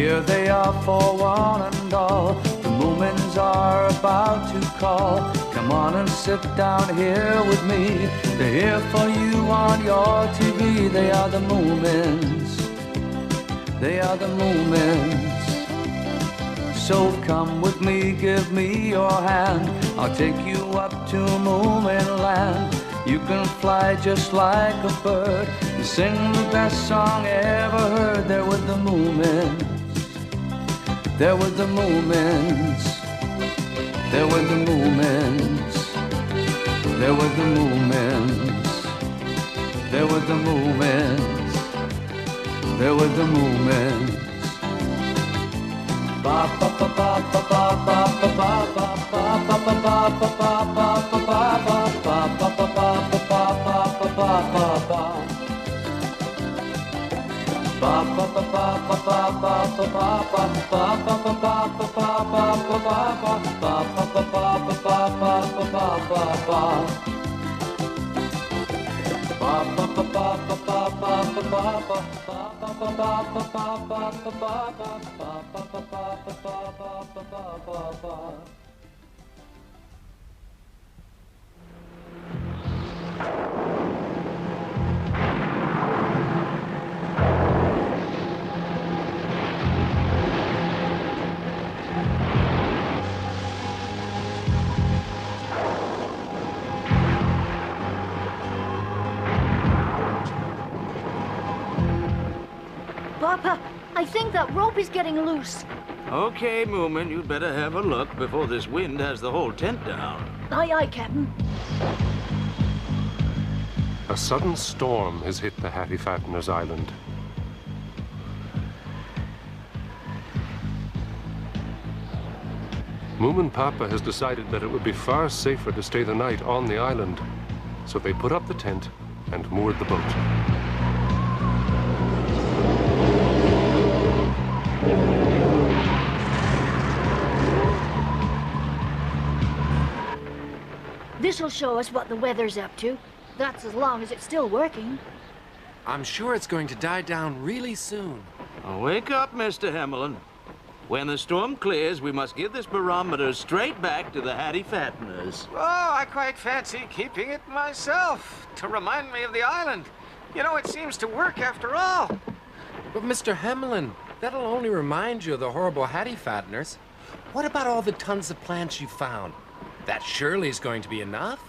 Here they are for one and all. The Moomins are about to call. Come on and sit down here with me. They're here for you on your TV. They are the Moomins. They are the Moomins. So come with me, give me your hand. I'll take you up to Moomin land. You can fly just like a bird. You sing the best song ever heard. They're with the Moomins. They're with the Moomins. They're with the Moomins. They're with the Moomins. They're with the Moomins. They're with the Moomins. Ba ba ba ba ba ba ba ba ba ba ba ba ba Papa, I think that rope is getting loose. Okay, Moomin, you'd better have a look before this wind has the whole tent down. Aye, aye, Captain. A sudden storm has hit the Hattifatteners island. Moomin Papa has decided that it would be far safer to stay the night on the island, so they put up the tent and moored the boat. This'll show us what the weather's up to. That's as long as it's still working. I'm sure it's going to die down really soon. Oh, wake up, Mr. Hamelin. When the storm clears, we must give this barometer straight back to the Hattifatteners. Oh, I quite fancy keeping it myself to remind me of the island. You know, it seems to work after all. But Mr. Hamelin, that'll only remind you of the horrible Hattifatteners. What about all the tons of plants you found? That surely is going to be enough.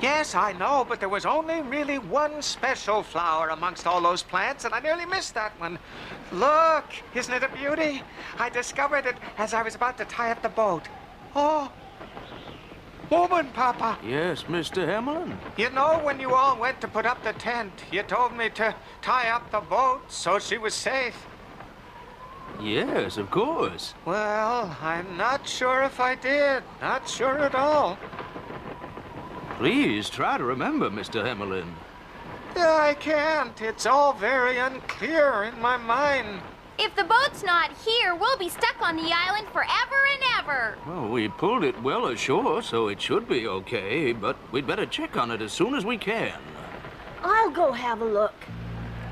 Yes, I know, but there was only really one special flower amongst all those plants, and I nearly missed that one. Look, isn't it a beauty? I discovered it as I was about to tie up the boat. Oh, Moomin, Papa. Yes, Mr. Hamelin. You know, when you all went to put up the tent, you told me to tie up the boat so she was safe. Yes, of course. Well, I'm not sure if I did. Not sure at all. Please try to remember, Mr. Hamelin. Yeah, I can't. It's all very unclear in my mind. If the boat's not here, we'll be stuck on the island forever and ever. Well, we pulled it well ashore, so it should be okay, but we'd better check on it as soon as we can. I'll go have a look.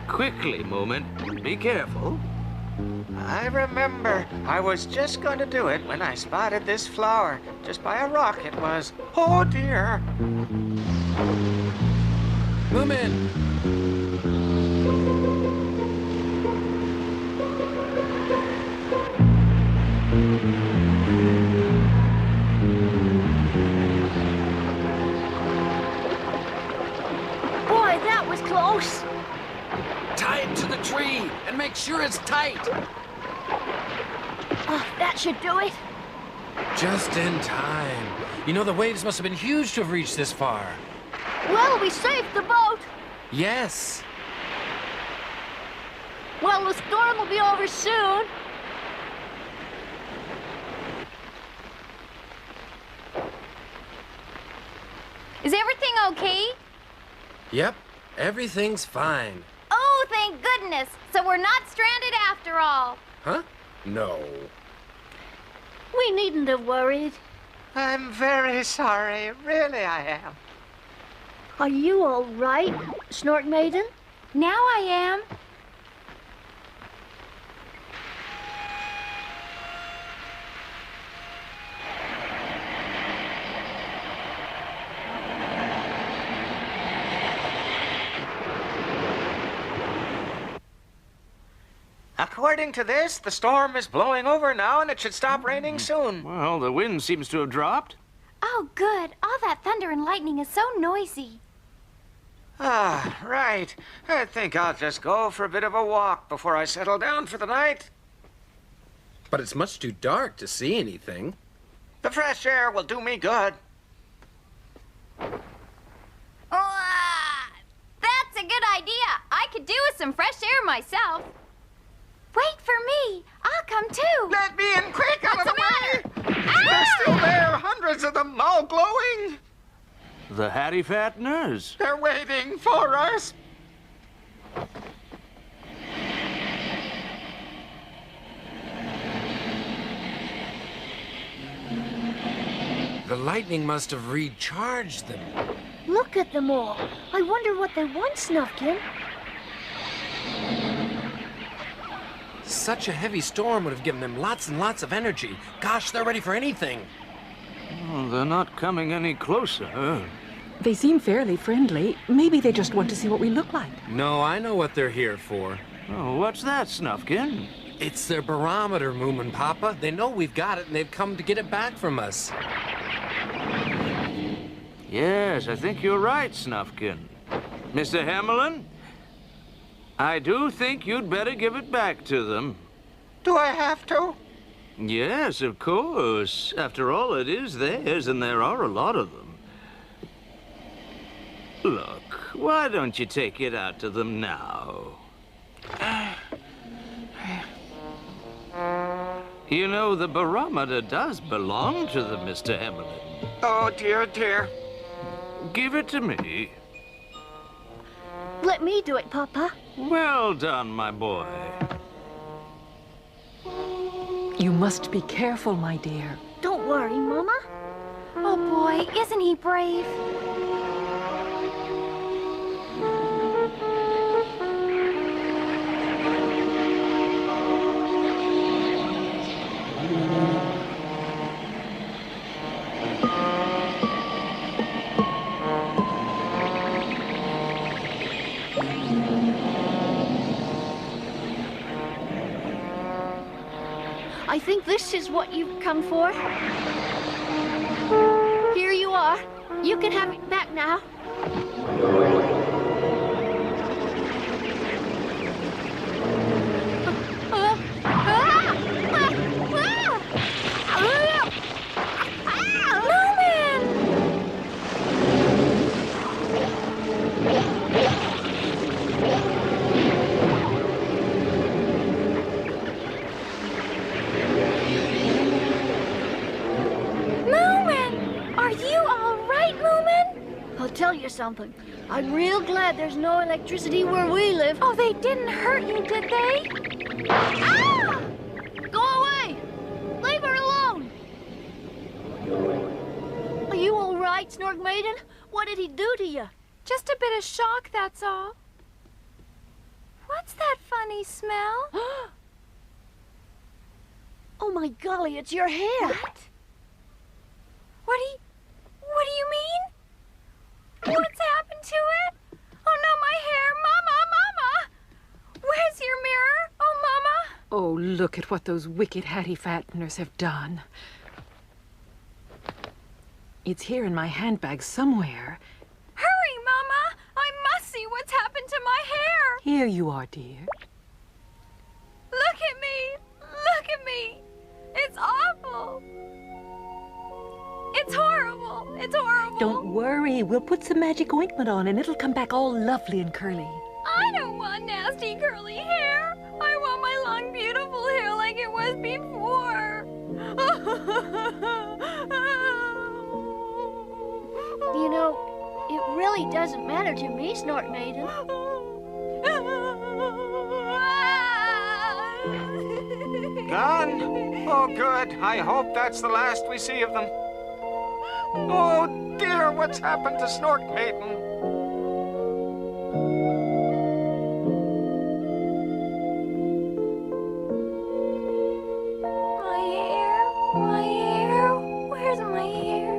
Quickly, Moomin. Be careful. I remember. I was just going to do it when I spotted this flower. Just by a rock it was. Oh, dear. Moomin! Boy, that was close. Tie it to the tree and make sure it's tight. Oh, that should do it. Just in time. You know, the waves must have been huge to have reached this far. Well, we saved the boat. Yes. Well, the storm will be over soon. Is everything okay? Yep, everything's fine. Oh, thank goodness. So we're not stranded after all. Huh? No. We needn't have worried. I'm very sorry. Really, I am. Are you all right, Snort Maiden? Now I am. according to this, the storm is blowing over now and it should stop raining soon. Well, the wind seems to have dropped. Oh, good. All that thunder and lightning is so noisy. Ah, right. I think I'll just go for a bit of a walk before I settle down for the night. But it's much too dark to see anything. The fresh air will do me good. That's a good idea. I could do with some fresh air myself. Wait for me. I'll come too. Let me in quick, out of the way! Ah! They're still there, hundreds of them, all glowing. The Hattifatteners. They're waiting for us. The lightning must have recharged them. Look at them all. I wonder what they want, Snufkin. Such a heavy storm would have given them lots and lots of energy. Gosh, they're ready for anything. Oh, they're not coming any closer. They seem fairly friendly. Maybe they just want to see what we look like. No, I know what they're here for. Oh, what's that, Snufkin? It's their barometer, Moomin Papa. They know we've got it, and they've come to get it back from us. Yes, I think you're right, Snufkin. Mr. Hamelin, I do think you'd better give it back to them. Do I have to? Yes, of course. After all, it is theirs, and there are a lot of them. Look, why don't you take it out to them now? You know, the barometer does belong to them, Mr. Hamelin. Oh, dear, dear. Give it to me. Let me do it, Papa. Well done, my boy. You must be careful, my dear. Don't worry, Mama. Oh boy, isn't he brave? I think this is what you've come for. Here you are. You can have it back now. I'll tell you something. I'm real glad there's no electricity where we live. Oh, they didn't hurt you, did they? Ah! Go away! Leave her alone! Are you all right, Snork Maiden? What did he do to you? Just a bit of shock, that's all. What's that funny smell? Oh my golly, it's your hair! What do you mean? What's happened to it? Oh no, my hair! Mama! Mama! Where's your mirror? Oh, Mama! Oh, look at what those wicked Hattifatteners have done. It's here in my handbag somewhere. Hurry, Mama! I must see what's happened to my hair! Here you are, dear. Look at me! Look at me! It's awful! It's horrible! It's horrible! Don't worry. We'll put some magic ointment on and it'll come back all lovely and curly. I don't want nasty curly hair. I want my long, beautiful hair like it was before. You know, it really doesn't matter to me, Snork Maiden. Gone? Oh, good. I hope that's the last we see of them. Oh, dear, what's happened to Snork Maiden? My hair, where's my hair?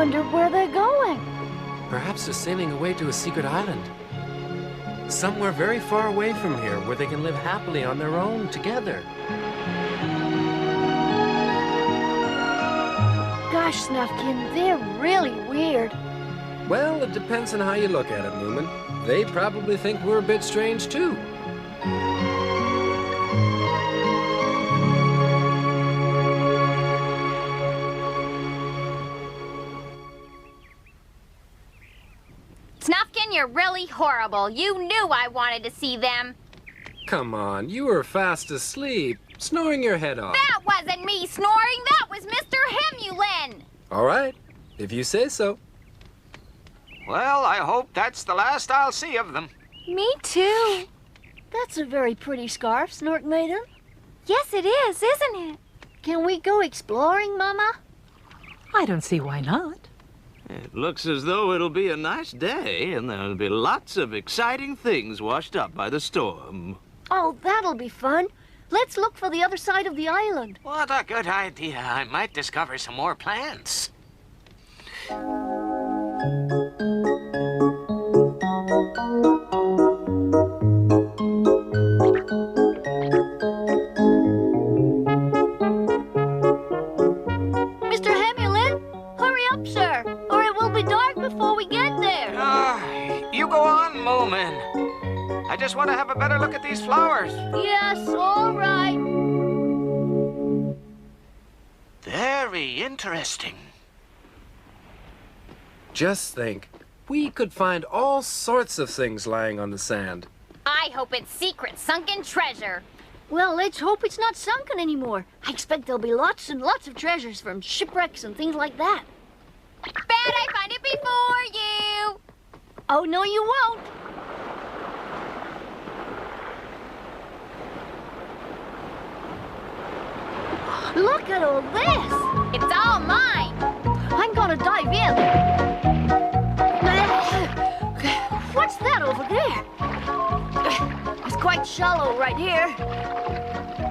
wonder where they're going. Perhaps they're sailing away to a secret island. Somewhere very far away from here where they can live happily on their own together. Gosh, Snufkin, they're really weird. Well, it depends on how you look at it, Moomin. They probably think we're a bit strange, too. Snufkin, you're really horrible. You knew I wanted to see them. Come on, you were fast asleep, snoring your head off. That wasn't me snoring. That was Mr. Hemulin. All right, if you say so. Well, I hope that's the last I'll see of them. Me too. That's a very pretty scarf, Snork Maiden. Yes, it is, isn't it? Can we go exploring, Mama? I don't see why not. It looks as though it'll be a nice day, and there'll be lots of exciting things washed up by the storm. Oh, that'll be fun. Let's look for the other side of the island. What a good idea. I might discover some more plants. Mr. Hemulin, hurry up, sir, or it will be dark before we get there. You go on, Moomin. I just want to have a better look at these flowers. Yes, all right. Very interesting. Just think, we could find all sorts of things lying on the sand. I hope it's secret sunken treasure. Well, let's hope it's not sunken anymore. I expect there'll be lots and lots of treasures from shipwrecks and things like that. Bet I find it before you. Oh, no, you won't. Look at all this. It's all mine. I'm gonna dive in. What's that over there? It's quite shallow right here.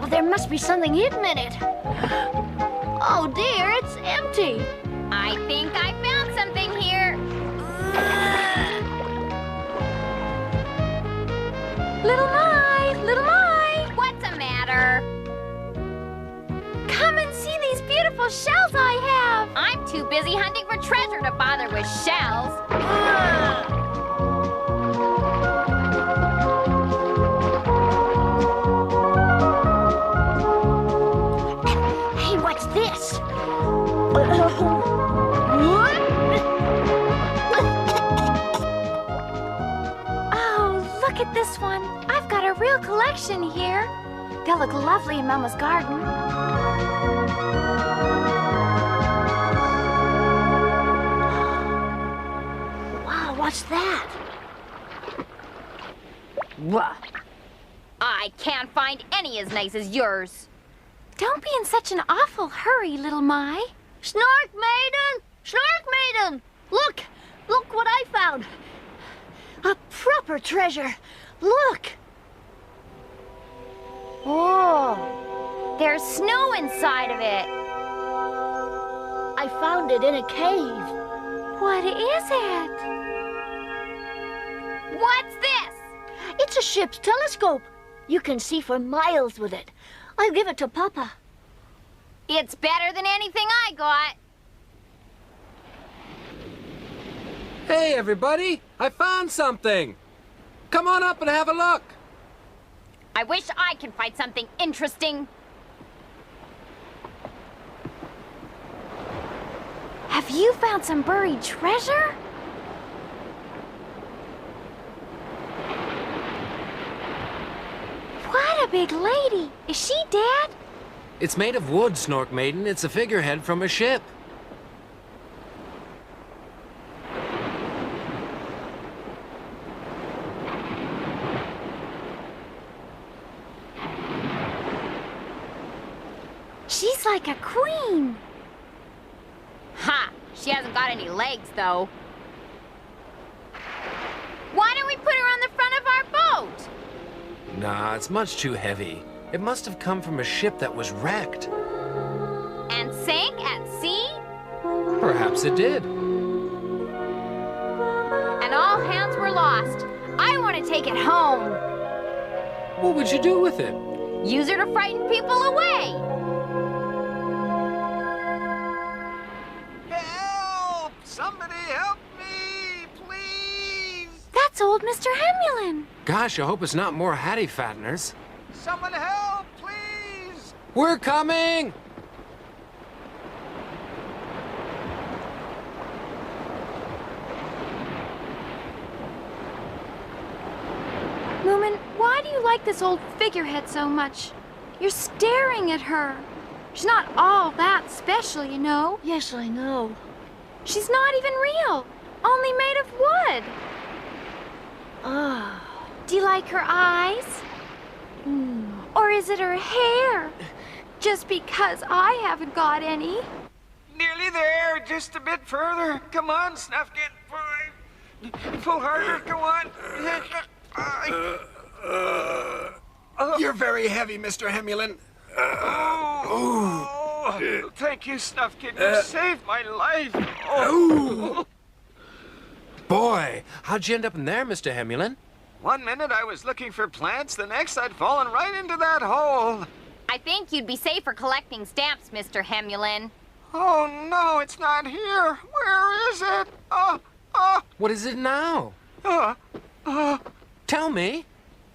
Well, there must be something hidden in it. Oh dear, it's empty. I think I found something here. Little Mai, what's the matter? Come and see these beautiful shells I have. I'm too busy hunting for treasure to bother with shells. Hey, what's this? Oh, look at this one. I've got a real collection here. They'll look lovely in Mama's garden. Wow, what's that? What? I can't find any as nice as yours. Don't be in such an awful hurry, little Mai. Snork Maiden! Snork Maiden! Look! Look what I found! A proper treasure! Look! Oh, there's snow inside of it. I found it in a cave. What is it? What's this? It's a ship's telescope. You can see for miles with it. I'll give it to Papa. It's better than anything I got. Hey, everybody! I found something! Come on up and have a look! I wish I could find something interesting. Have you found some buried treasure? What a big lady! Is she dead? It's made of wood, Snork Maiden. It's a figurehead from a ship. She's like a queen. Ha! She hasn't got any legs, though. Why don't we put her on the front of our boat? Nah, it's much too heavy. It must have come from a ship that was wrecked. And sank at sea? Perhaps it did. lost. I want to take it home. What would you do with it? Use her to frighten people away. Help! Somebody help me, please! That's old Mr. Hemulin. Gosh, I hope it's not more Hattifatteners. Someone help, please! We're coming! Moomin, why do you like this old figurehead so much? You're staring at her. She's not all that special, you know. Yes, I know. She's not even real. Only made of wood. Ah. Do you like her eyes? Or is it her hair? Just because I haven't got any. Nearly there, just a bit further. Come on, Snufkin. Pull harder, go on. You're very heavy, Mr. Hemulin. Oh, thank you, Snufkin. You saved my life. Oh. Boy, how'd you end up in there, Mr. Hemulin? 1 minute I was looking for plants, the next I'd fallen right into that hole. I think you'd be safer collecting stamps, Mr. Hemulin. Oh, no, it's not here. Where is it? What is it now? Tell me.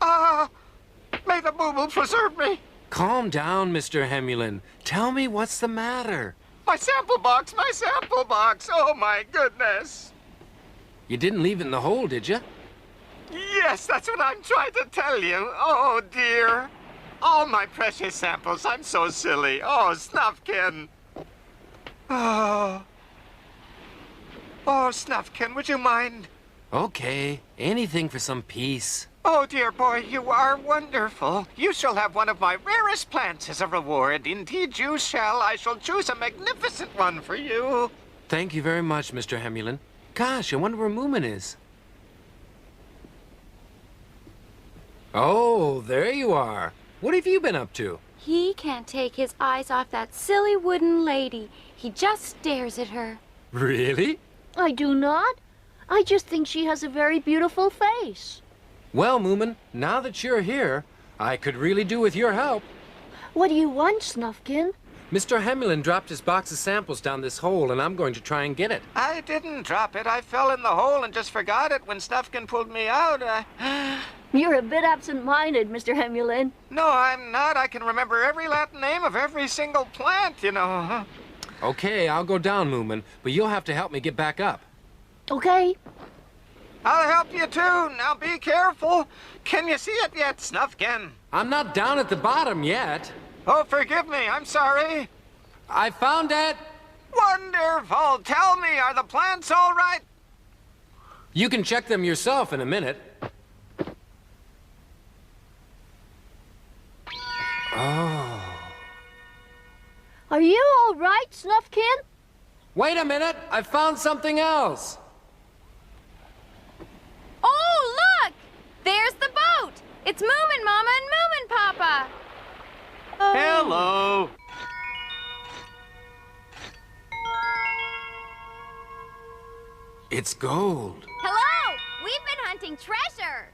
May the booble preserve me. Calm down, Mr. Hemulin. Tell me what's the matter. My sample box, my sample box. Oh, my goodness. You didn't leave it in the hole, did you? Yes, that's what I'm trying to tell you. Oh, dear. All my precious samples. I'm so silly. Oh, Snufkin. Oh, Snufkin, would you mind? Okay, anything for some peace. Oh, dear boy, you are wonderful. You shall have one of my rarest plants as a reward. Indeed, you shall. I shall choose a magnificent one for you. Thank you very much, Mr. Hemulin. Gosh, I wonder where Moomin is. Oh, there you are. What have you been up to? He can't take his eyes off that silly wooden lady. He just stares at her. Really? I do not. I just think she has a very beautiful face. Well, Moomin, now that you're here, I could really do with your help. What do you want, Snufkin? Mr. Hemulin dropped his box of samples down this hole, and I'm going to try and get it. I didn't drop it. I fell in the hole and just forgot it when Snufkin pulled me out. You're a bit absent-minded, Mr. Hemulin. No, I'm not. I can remember every Latin name of every single plant, you know. Okay, I'll go down, Moomin, but you'll have to help me get back up. Okay. I'll help you too. Now be careful. Can you see it yet, Snufkin? I'm not down at the bottom yet. Oh, forgive me. I'm sorry. I found it. Wonderful. Tell me, are the plants all right? You can check them yourself in a minute. Oh. Are you all right, Snufkin? Wait a minute. I found something else. Oh, look! There's the boat! It's Moomin Mama and Moomin Papa! Hello. It's gold. Hello! We've been hunting treasure!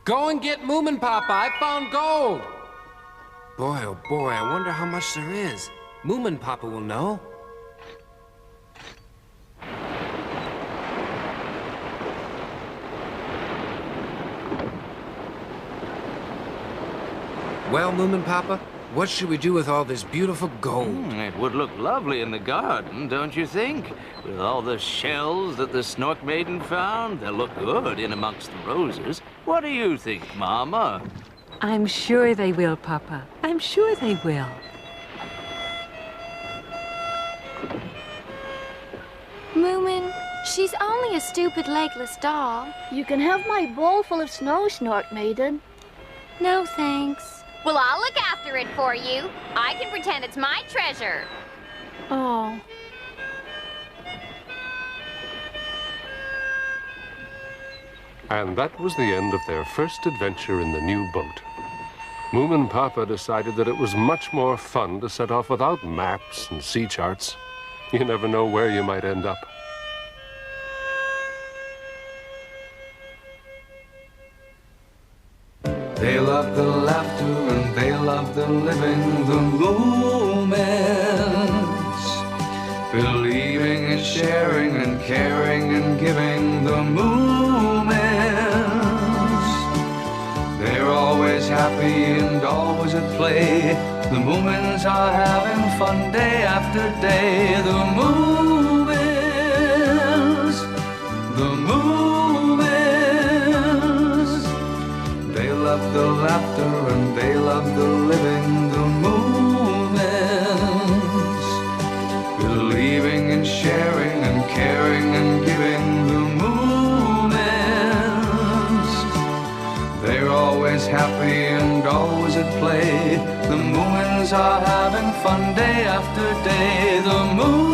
Go and get Moomin Papa. I found gold. Boy, oh boy, I wonder how much there is. Moomin Papa will know. Well, Moomin Papa, what should we do with all this beautiful gold? It would look lovely in the garden, don't you think? With all the shells that the Snork Maiden found, they'll look good in amongst the roses. What do you think, Mama? I'm sure they will, Papa. I'm sure they will. Moomin, she's only a stupid legless doll. You can have my bowl full of snow, Snork Maiden. No, thanks. Well, I'll look after it for you. I can pretend it's my treasure. Oh. And that was the end of their first adventure in the new boat. Moomin Papa decided that it was much more fun to set off without maps and sea charts. You never know where you might end up. They love the laughter and they love the living, the Moomins. Believing and sharing and caring and giving, the Moomins. They're always happy and always at play. The Moomins are having fun day after day. The Moomins, the Moomins. They love the laughter and they love the living, the Moomins. Believing and sharing and caring and giving, the Moomins. They're always happy and always at play. The Moomins are having fun day after day. The Moomins.